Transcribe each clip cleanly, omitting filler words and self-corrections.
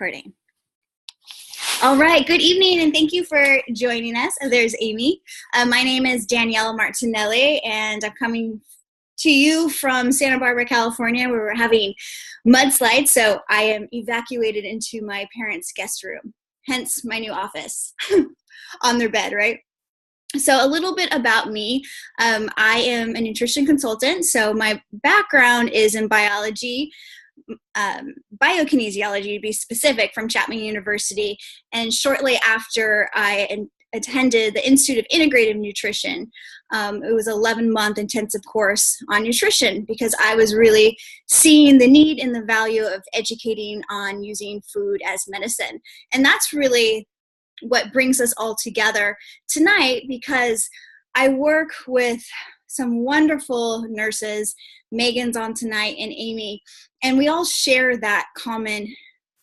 recording. All right, good evening, and thank you for joining us. There's Amy. My name is Daniela Martinelli, and I'm coming to you from Santa Barbara, California, where we're having mudslides, so I am evacuated into my parents' guest room, hence my new office on their bed, right? So a little bit about me. I am a nutrition consultant, so my background is in biology, biokinesiology to be specific, from Chapman University, and shortly after I attended the Institute of Integrative Nutrition. It was an 11-month intensive course on nutrition because I was really seeing the need and the value of educating on using food as medicine. And that's really what brings us all together tonight, because I work with some wonderful nurses. Megan's on tonight, and Amy, and we all share that common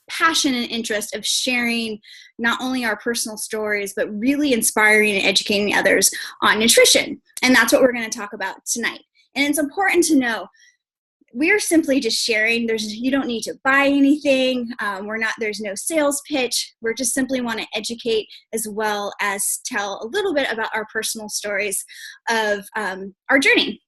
passion and interest of sharing not only our personal stories, but really inspiring and educating others on nutrition. And that's what we're going to talk about tonight. And it's important to know we're simply just sharing. You don't need to buy anything. There's no sales pitch. We're just simply want to educate as well as tell a little bit about our personal stories of our journey.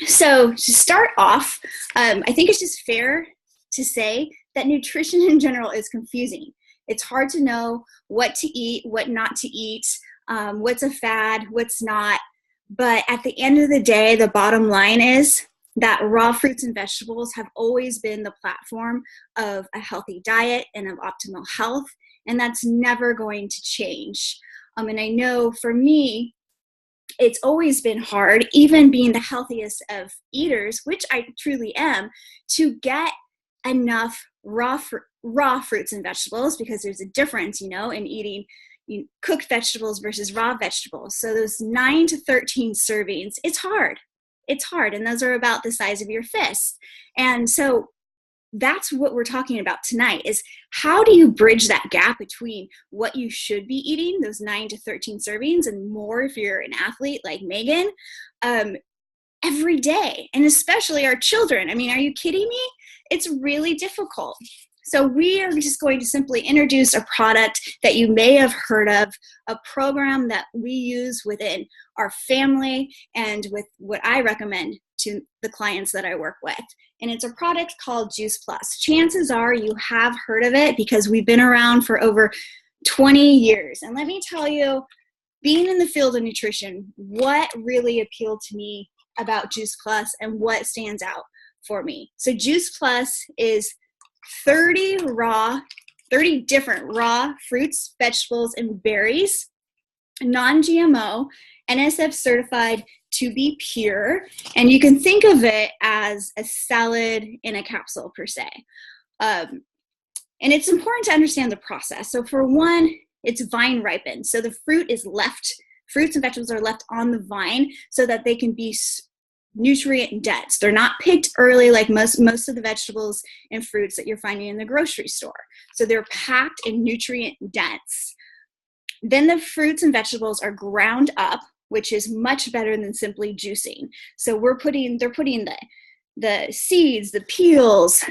So to start off, I think it's just fair to say that nutrition in general is confusing. It's hard to know what to eat, what not to eat, what's a fad, what's not. But at the end of the day, the bottom line is that raw fruits and vegetables have always been the platform of a healthy diet and of optimal health, and that's never going to change. And I know for me, it's always been hard, even being the healthiest of eaters, which I truly am, to get enough raw fruits and vegetables, because there's a difference, in eating cooked vegetables versus raw vegetables. So those 9 to 13 servings, it's hard. It's hard, and those are about the size of your fist. And so that's what we're talking about tonight, is how do you bridge that gap between what you should be eating, those 9 to 13 servings and more if you're an athlete like Megan, every day, and especially our children. I mean, are you kidding me? It's really difficult. So we are just going to simply introduce a product that you may have heard of, a program that we use within our family and with what I recommend to the clients that I work with. And it's a product called Juice Plus. Chances are you have heard of it because we've been around for over 20 years. And let me tell you, being in the field of nutrition, what really appealed to me about Juice Plus and what stands out for me. So Juice Plus is 30 different raw fruits, vegetables, and berries, non-GMO, NSF certified to be pure, and you can think of it as a salad in a capsule per se. And it's important to understand the process. So for one, it's vine ripened. So the fruits and vegetables are left on the vine so that they can be nutrient dense. They're not picked early like most of the vegetables and fruits that you're finding in the grocery store. So they're packed and nutrient dense. Then the fruits and vegetables are ground up, which is much better than simply juicing. So they're putting the seeds, the peels,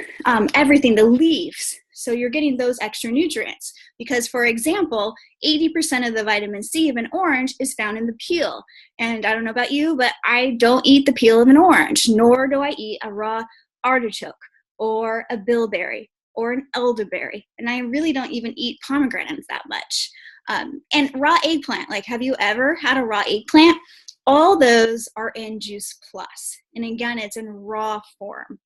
everything, the leaves. So you're getting those extra nutrients because, for example, 80% of the vitamin C of an orange is found in the peel. And I don't know about you, but I don't eat the peel of an orange, nor do I eat a raw artichoke or a bilberry or an elderberry. And I really don't even eat pomegranates that much. And raw eggplant, like, have you ever had a raw eggplant? All those are in Juice Plus. And again, it's in raw form.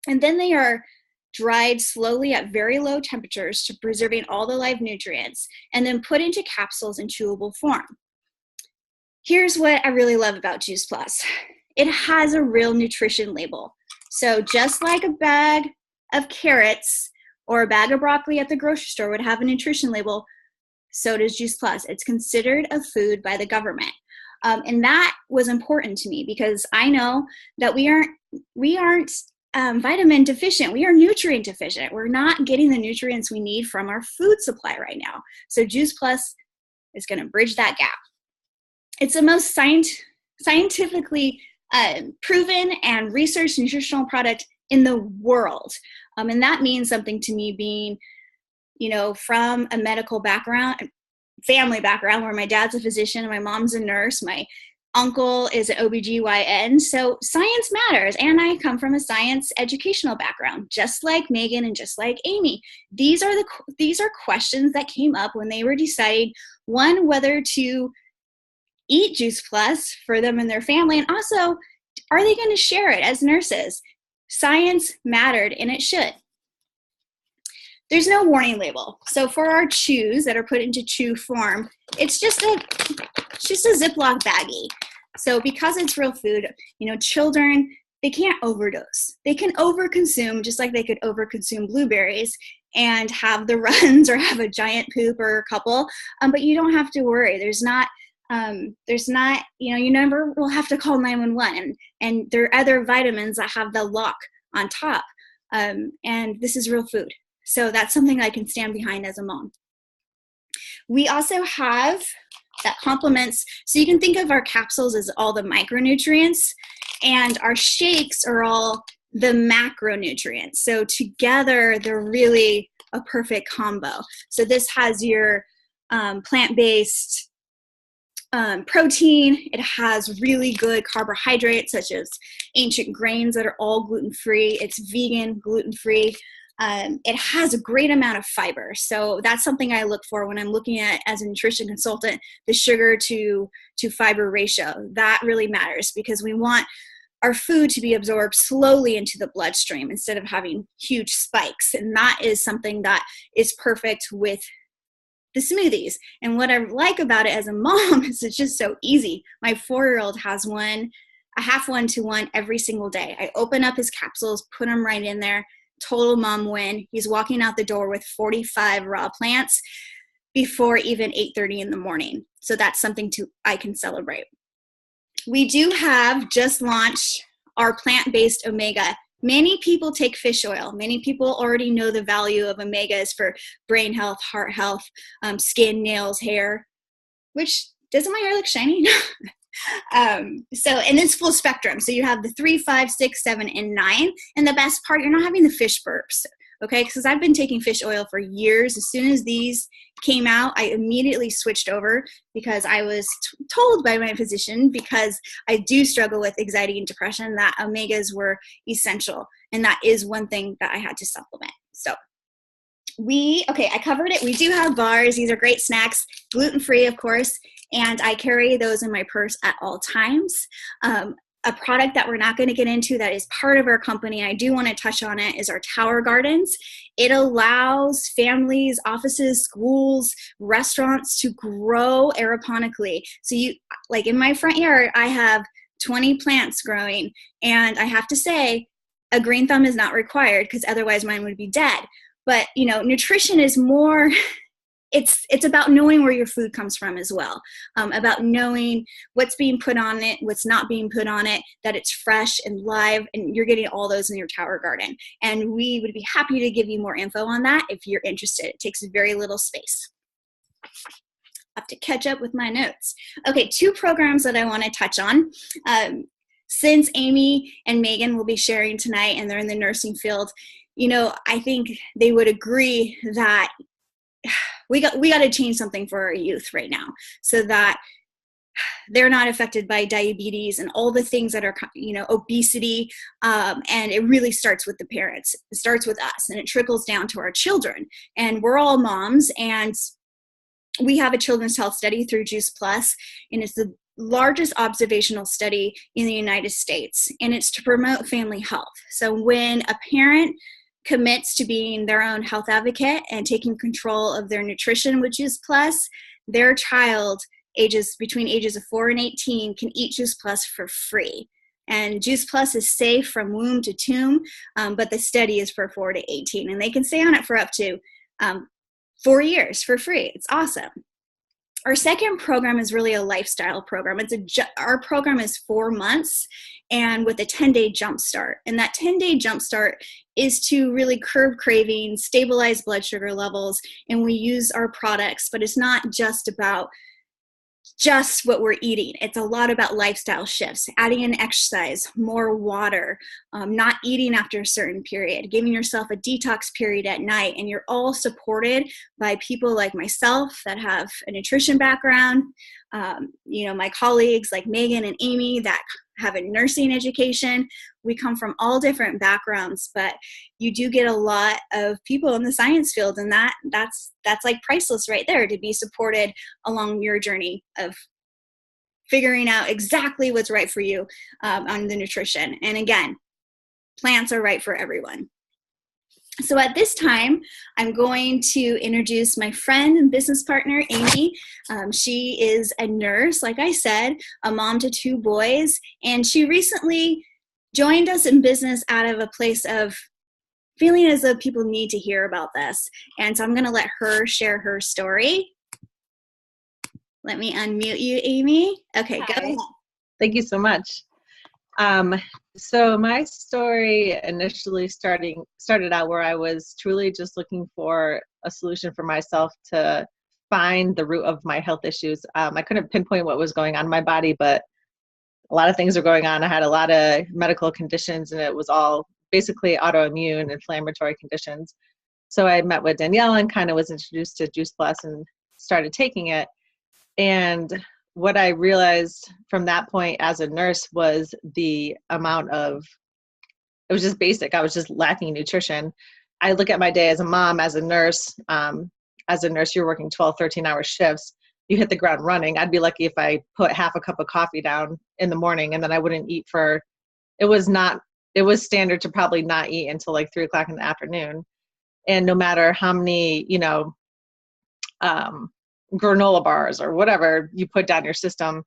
And then they are dried slowly at very low temperatures to preserving all the live nutrients, and then put into capsules in chewable form. Here's what I really love about Juice Plus. It has a real nutrition label. So just like a bag of carrots or a bag of broccoli at the grocery store would have a nutrition label, so does Juice Plus. It's considered a food by the government. And that was important to me because I know that we aren't vitamin deficient. We are nutrient deficient. We're not getting the nutrients we need from our food supply right now. So Juice Plus is going to bridge that gap. It's the most scientifically proven and researched nutritional product in the world. And that means something to me, being from a medical background, family background, where my dad's a physician and my mom's a nurse. My uncle is an OBGYN. So science matters. And I come from a science educational background, just like Megan and just like Amy. These are questions that came up when they were deciding, one, whether to eat Juice Plus for them and their family, and also, are they going to share it as nurses? Science mattered, and it should. There's no warning label. So for our chews that are put into chew form, it's just a Ziploc baggie. So because it's real food, children, they can't overdose. They can overconsume, just like they could overconsume blueberries and have the runs or have a giant poop or a couple, but you don't have to worry. There's not, you never will have to call 911, and there are other vitamins that have the lock on top, and this is real food. So that's something I can stand behind as a mom. We also have that complements, so you can think of our capsules as all the micronutrients, and our shakes are all the macronutrients. So together, they're really a perfect combo. So this has your plant-based protein. It has really good carbohydrates, such as ancient grains that are all gluten-free. It's vegan, gluten-free. It has a great amount of fiber. So that's something I look for when I'm looking at, as a nutrition consultant, the sugar to fiber ratio. That really matters, because we want our food to be absorbed slowly into the bloodstream instead of having huge spikes. And that is something that is perfect with the smoothies. And what I like about it as a mom is it's just so easy. My 4-year-old has a half 1-to-1 every single day. I open up his capsules, put them right in there. Total mom win. He's walking out the door with 45 raw plants before even 8:30 in the morning. So that's something I can celebrate. We do have just launched our plant-based omega. Many people take fish oil. Many people already know the value of omegas for brain health, heart health, skin, nails, hair. Which, doesn't my hair look shiny? And it's full spectrum. So you have the 3, 5, 6, 7, and 9. And the best part, you're not having the fish burps. Okay, because I've been taking fish oil for years. As soon as these came out, I immediately switched over, because I was told by my physician, because I do struggle with anxiety and depression, that omegas were essential. And that is one thing that I had to supplement. So I covered it. We do have bars. These are great snacks, gluten-free, of course, and I carry those in my purse at all times. A product that we're not going to get into that is part of our company, I do want to touch on it, is our tower gardens. It allows families, offices, schools, restaurants to grow aeroponically. So like in my front yard, I have 20 plants growing, and I have to say, a green thumb is not required, because otherwise mine would be dead. But, nutrition is more, it's about knowing where your food comes from as well, about knowing what's being put on it, what's not being put on it, that it's fresh and live, and you're getting all those in your tower garden. And we would be happy to give you more info on that if you're interested. It takes very little space. I have to catch up with my notes. Okay, 2 programs that I want to touch on. Since Amy and Megan will be sharing tonight, and they're in the nursing field, I think they would agree that we got to change something for our youth right now, so that they're not affected by diabetes and all the things that are, obesity. And it really starts with the parents. It starts with us, and it trickles down to our children. And we're all moms, and we have a children's health study through Juice Plus, and it's the largest observational study in the United States, and it's to promote family health. So when a parent commits to being their own health advocate and taking control of their nutrition with Juice Plus, their child between ages of 4 and 18 can eat Juice Plus for free. And Juice Plus is safe from womb to tomb, but the study is for 4 to 18, and they can stay on it for up to 4 years for free. It's awesome. Our second program is really a lifestyle program. Our program is 4 months, and with a 10-day jumpstart. And that 10-day jumpstart is to really curb cravings, stabilize blood sugar levels, and we use our products. But it's not just about just what we're eating. It's a lot about lifestyle shifts, adding in exercise, more water, not eating after a certain period, giving yourself a detox period at night. And you're all supported by people like myself that have a nutrition background, my colleagues like Megan and Amy that have a nursing education. We come from all different backgrounds, but you do get a lot of people in the science field, and that's like priceless right there, to be supported along your journey of figuring out exactly what's right for you on the nutrition. And again, plants are right for everyone. So at this time, I'm going to introduce my friend and business partner, Amy. She is a nurse, like I said, a mom to 2 boys, and she recently joined us in business out of a place of feeling as though people need to hear about this. And so I'm going to let her share her story. Let me unmute you, Amy. Okay, Hi. go ahead. Thank you so much. So my story initially started out where I was truly just looking for a solution for myself to find the root of my health issues. I couldn't pinpoint what was going on in my body, but a lot of things were going on. I had a lot of medical conditions, and it was all basically autoimmune, inflammatory conditions. So I met with Danielle and kind of was introduced to Juice Plus and started taking it. And what I realized from that point as a nurse was the amount of, it was just basic. I was just lacking nutrition. I look at my day as a mom, as a nurse. You're working 12, 13-hour shifts. You hit the ground running. I'd be lucky if I put half a cup of coffee down in the morning, and then I wouldn't eat it was standard to probably not eat until like 3 o'clock in the afternoon. And no matter how many, granola bars or whatever you put down your system,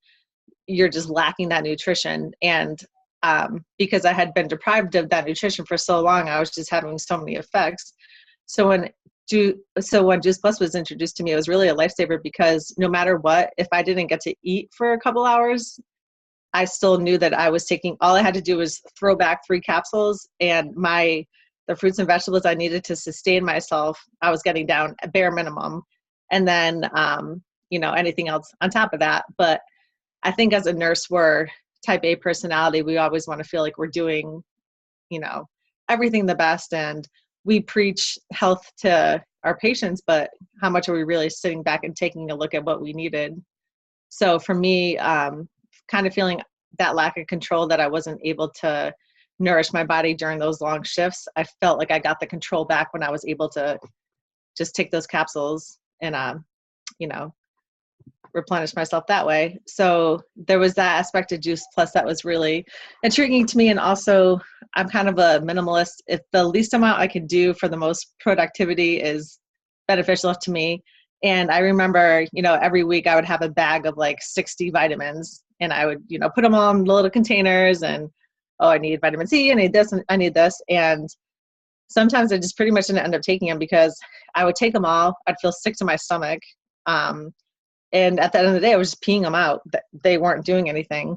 you're just lacking that nutrition. And because I had been deprived of that nutrition for so long, I was just having so many effects. So when Juice Plus was introduced to me, it was really a lifesaver, because no matter what, if I didn't get to eat for a couple hours, I still knew that I was taking, all I had to do was throw back 3 capsules, and the fruits and vegetables I needed to sustain myself, I was getting down a bare minimum. And then, anything else on top of that. But I think as a nurse, we're type A personality. We always want to feel like we're doing, everything the best. And we preach health to our patients, but how much are we really sitting back and taking a look at what we needed? So for me, kind of feeling that lack of control, that I wasn't able to nourish my body during those long shifts, I felt like I got the control back when I was able to just take those capsules and, replenish myself that way. So there was that aspect of Juice Plus that was really intriguing to me. And also, I'm kind of a minimalist. If the least amount I could do for the most productivity is beneficial to me. And I remember, every week I would have a bag of like 60 vitamins, and I would, put them all in little containers, and, oh, I need vitamin C, I need this, and I need this. And sometimes I just pretty much didn't end up taking them, because I would take them all. I'd feel sick to my stomach. And at the end of the day, I was just peeing them out. They weren't doing anything.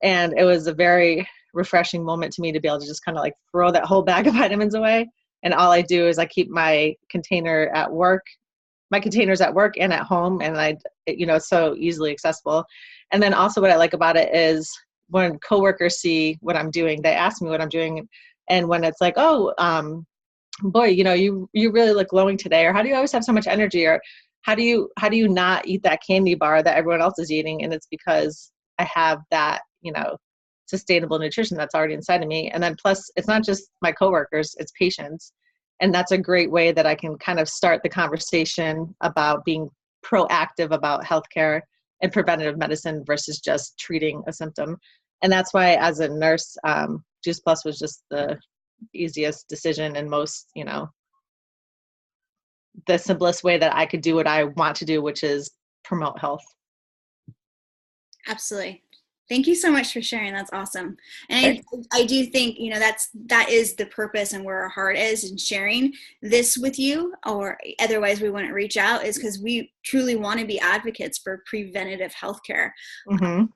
And it was a very refreshing moment to me to be able to just kind of like throw that whole bag of vitamins away. And all I do is I keep my containers at work and at home. And it's so easily accessible. And then also what I like about it is when coworkers see what I'm doing, they ask me what I'm doing. And when it's like, oh, boy, you really look glowing today, or how do you always have so much energy, or how do you not eat that candy bar that everyone else is eating? And it's because I have that, sustainable nutrition that's already inside of me. And then plus, it's not just my coworkers, it's patients. And that's a great way that I can kind of start the conversation about being proactive about healthcare and preventative medicine versus just treating a symptom. And that's why, as a nurse, Juice Plus was just the easiest decision, and most, the simplest way that I could do what I want to do, which is promote health. Absolutely. Thank you so much for sharing. That's awesome. And I do think, that is the purpose and where our heart is in sharing this with you, or otherwise we wouldn't reach out, is because we truly want to be advocates for preventative healthcare and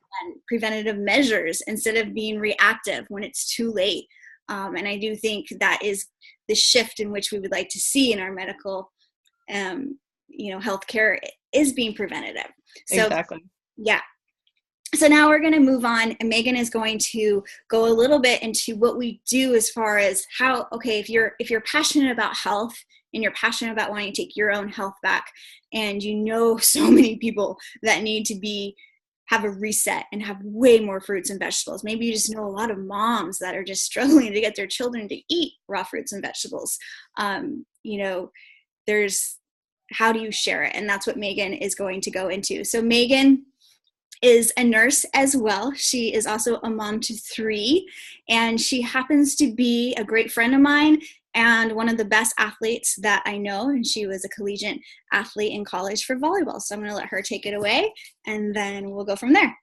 preventative measures instead of being reactive when it's too late. And I do think that is the shift in which we would like to see in our medical, healthcare, is being preventative. So exactly. Yeah. So now we're going to move on, and Megan is going to go a little bit into what we do as far as how, okay, if you're passionate about health and you're passionate about wanting to take your own health back, and you know so many people that need to have a reset and have way more fruits and vegetables. Maybe you just know a lot of moms that are just struggling to get their children to eat raw fruits and vegetables. There's, how do you share it? And that's what Megan is going to go into. So Megan is a nurse as well. She is also a mom to 3, and she happens to be a great friend of mine and one of the best athletes that I know. And she was a collegiate athlete in college for volleyball. So I'm going to let her take it away, and then we'll go from there.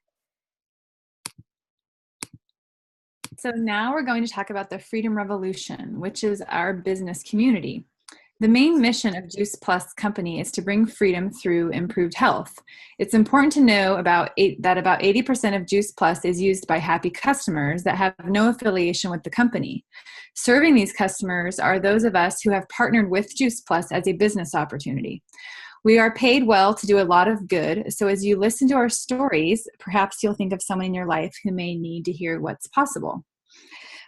So now we're going to talk about the Freedom Revolution, which is our business community. The main mission of Juice Plus Company is to bring freedom through improved health. It's important to know that about 80% of Juice Plus is used by happy customers that have no affiliation with the company. Serving these customers are those of us who have partnered with Juice Plus as a business opportunity. We are paid well to do a lot of good, so as you listen to our stories, perhaps you'll think of someone in your life who may need to hear what's possible.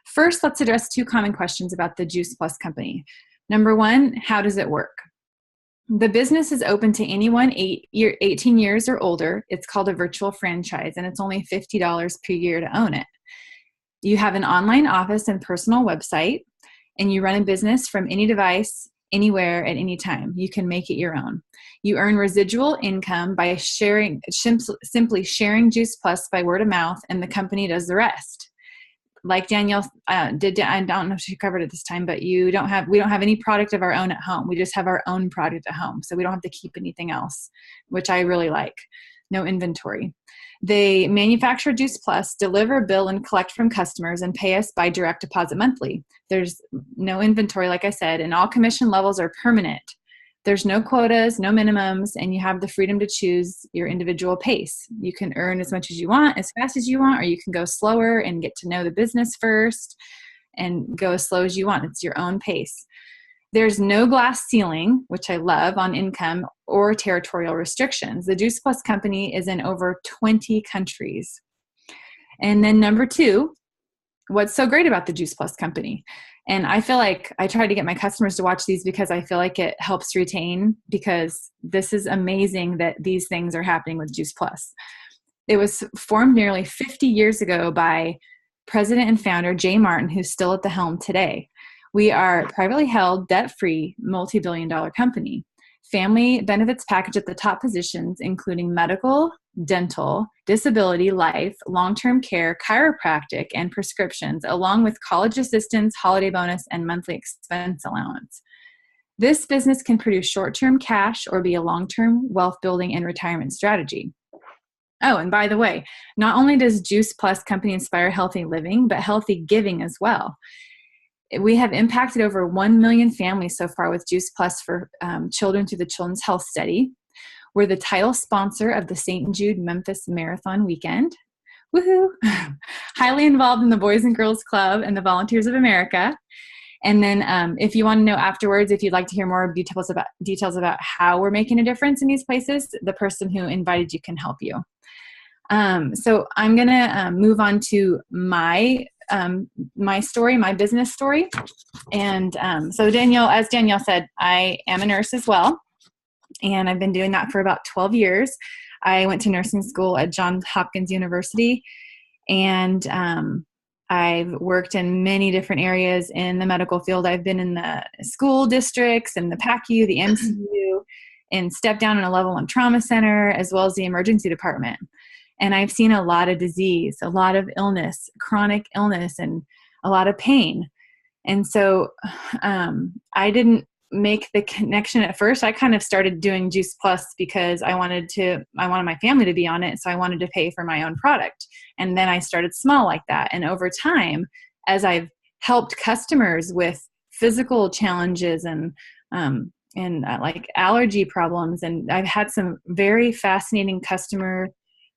First, let's address 2 common questions about the Juice Plus Company. Number 1, how does it work? The business is open to anyone 18 years or older. It's called a virtual franchise, and it's only $50 per year to own it. You have an online office and personal website, and you run a business from any device, anywhere, at any time. You can make it your own. You earn residual income by simply sharing Juice Plus by word of mouth, and the company does the rest. Like Danielle did, I don't know if she covered it this time, but we don't have any product of our own at home. We just have our own product at home. So we don't have to keep anything else, which I really like. No inventory. They manufacture Juice Plus, deliver, bill, and collect from customers, and pay us by direct deposit monthly. There's no inventory, like I said, and all commission levels are permanent. There's no quotas, no minimums, and you have the freedom to choose your individual pace. You can earn as much as you want, as fast as you want, or you can go slower and get to know the business first and go as slow as you want. It's your own pace. There's no glass ceiling, which I love, on income or territorial restrictions. The Juice Plus Company is in over 20 countries. And then number 2, what's so great about the Juice Plus Company? And I feel like I try to get my customers to watch these because I feel like it helps retain, because this is amazing that these things are happening with Juice Plus. It was formed nearly 50 years ago by president and founder Jay Martin, who's still at the helm today. We are a privately held, debt-free, multi-billion-dollar company. Family benefits package at the top positions, including medical, dental, disability, life, long-term care, chiropractic, and prescriptions, along with college assistance, holiday bonus, and monthly expense allowance. This business can produce short-term cash or be a long-term wealth building and retirement strategy. Oh, and by the way, not only does Juice Plus Company inspire healthy living, but healthy giving as well. We have impacted over 1 million families so far with Juice Plus for children through the Children's Health Study. We're the title sponsor of the St. Jude Memphis Marathon Weekend. Woohoo! Highly involved in the Boys and Girls Club and the Volunteers of America. And then if you want to know afterwards, if you'd like to hear more details about how we're making a difference in these places, the person who invited you can help you. So I'm going to move on to my story, my business story. And so Danielle, as Danielle said, I am a nurse as well. And I've been doing that for about 12 years. I went to nursing school at Johns Hopkins University, and I've worked in many different areas in the medical field. I've been in the school districts and the PACU, the MCU, and step down in a level 1 trauma center, as well as the emergency department. And I've seen a lot of disease, a lot of illness, chronic illness, and a lot of pain. And so I didn't make the connection at first. I kind of started doing Juice Plus because I wanted my family to be on it. So I wanted to pay for my own product. And then I started small like that. And over time, as I've helped customers with physical challenges and like allergy problems, and I've had some very fascinating customer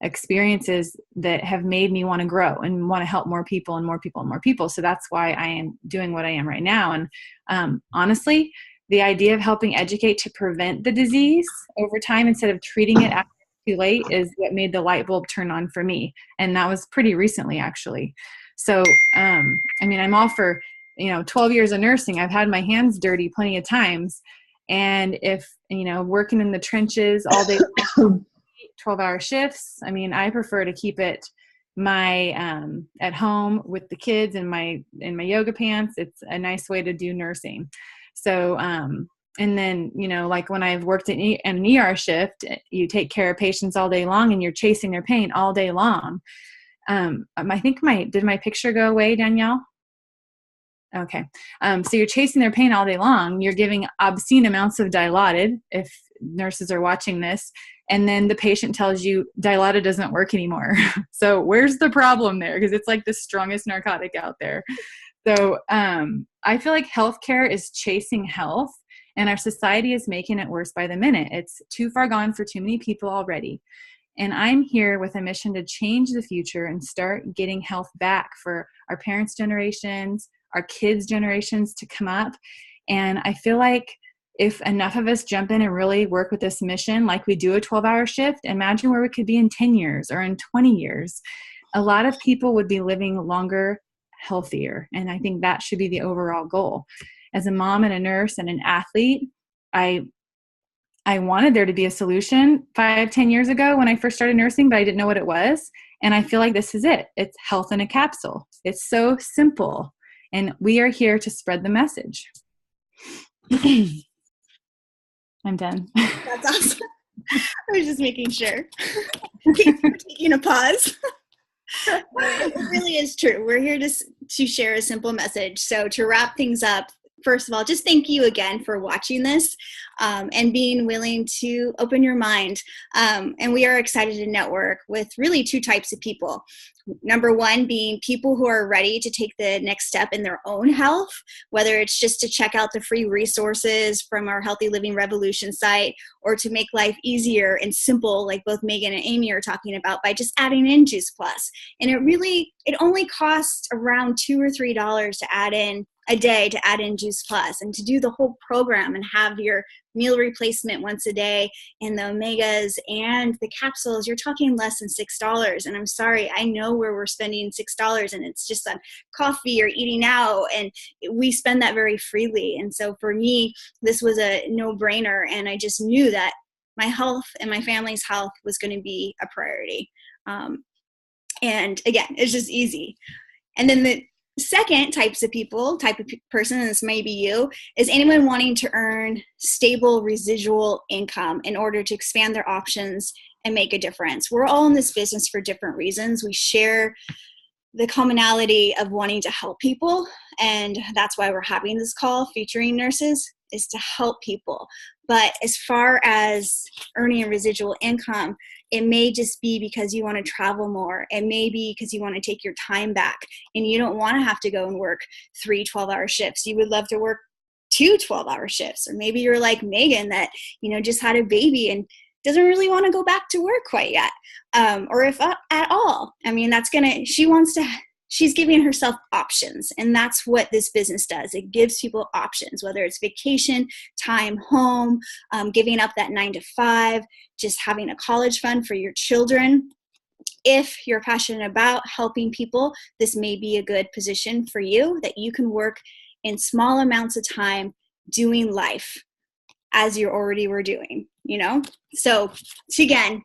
experiences that have made me want to grow and want to help more people and more people and more people. So that's why I am doing what I am right now. And honestly, the idea of helping educate to prevent the disease over time instead of treating it after too late is what made the light bulb turn on for me. And that was pretty recently, actually. So, I mean, I'm all for, 12 years of nursing. I've had my hands dirty plenty of times. And if, working in the trenches all day, 12-hour shifts, I mean, I prefer to keep it at home with the kids in my yoga pants. It's a nice way to do nursing. So, and then, like when I've worked in an ER shift, you take care of patients all day long and you're chasing their pain all day long. I think did my picture go away, Danielle? Okay. So you're chasing their pain all day long. You're giving obscene amounts of Dilaudid, if nurses are watching this, and then the patient tells you Dilaudid doesn't work anymore. So where's the problem there? Because it's like the strongest narcotic out there. So I feel like healthcare is chasing health, and our society is making it worse by the minute. It's too far gone for too many people already. And I'm here with a mission to change the future and start getting health back for our parents' generations, our kids' generations to come up. And I feel like if enough of us jump in and really work with this mission, like we do a 12-hour shift, imagine where we could be in 10 years or in 20 years. A lot of people would be living longer, healthier. And I think that should be the overall goal. As a mom and a nurse and an athlete, I wanted there to be a solution 5-10 years ago when I first started nursing, but I didn't know what it was. And I feel like this is it. It's health in a capsule. It's so simple. And we are here to spread the message. I'm done. That's awesome. I was just making sure. Taking a pause. It really is true. We're here to share a simple message. So to wrap things up, first of all, just thank you again for watching this and being willing to open your mind. And we are excited to network with really two types of people. Number one being people who are ready to take the next step in their own health, whether it's just to check out the free resources from our Healthy Living Revolution site, or to make life easier and simple, like both Megan and Amy are talking about, by just adding in Juice Plus. And it only costs around $2 or $3 to add in a day to add in Juice Plus, and to do the whole program and have your meal replacement once a day and the omegas and the capsules, you're talking less than $6. And I'm sorry, I know where we're spending $6, and it's just on coffee or eating out, and we spend that very freely. And so for me, this was a no-brainer, and I just knew that my health and my family's health was going to be a priority. And again, it's just easy. And then the second type of person, and this may be you, is anyone wanting to earn stable residual income in order to expand their options and make a difference. We're all in this business for different reasons. We share the commonality of wanting to help people, and that's why we're having this call featuring nurses, is to help people. But as far as earning a residual income, it may just be because you want to travel more. It may be because you want to take your time back and you don't want to have to go and work 3 12-hour shifts. You would love to work 2 12-hour shifts. Or maybe you're like Megan that, just had a baby and doesn't really want to go back to work quite yet. Or if at all. I mean, she's giving herself options, and that's what this business does. It gives people options, whether it's vacation, time home, giving up that 9 to 5, just having a college fund for your children. If you're passionate about helping people, this may be a good position for you, that you can work in small amounts of time doing life as you already were doing, So again,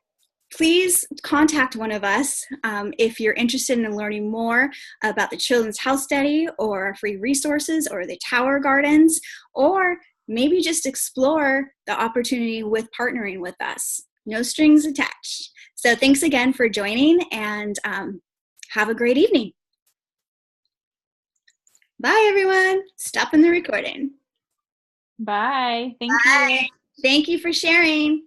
please contact one of us if you're interested in learning more about the Children's Health Study or free resources or the Tower Gardens, or maybe just explore the opportunity with partnering with us. No strings attached. So thanks again for joining, and have a great evening. Bye, everyone. Stopping the recording. Bye. Thank Bye. you. Thank you for sharing.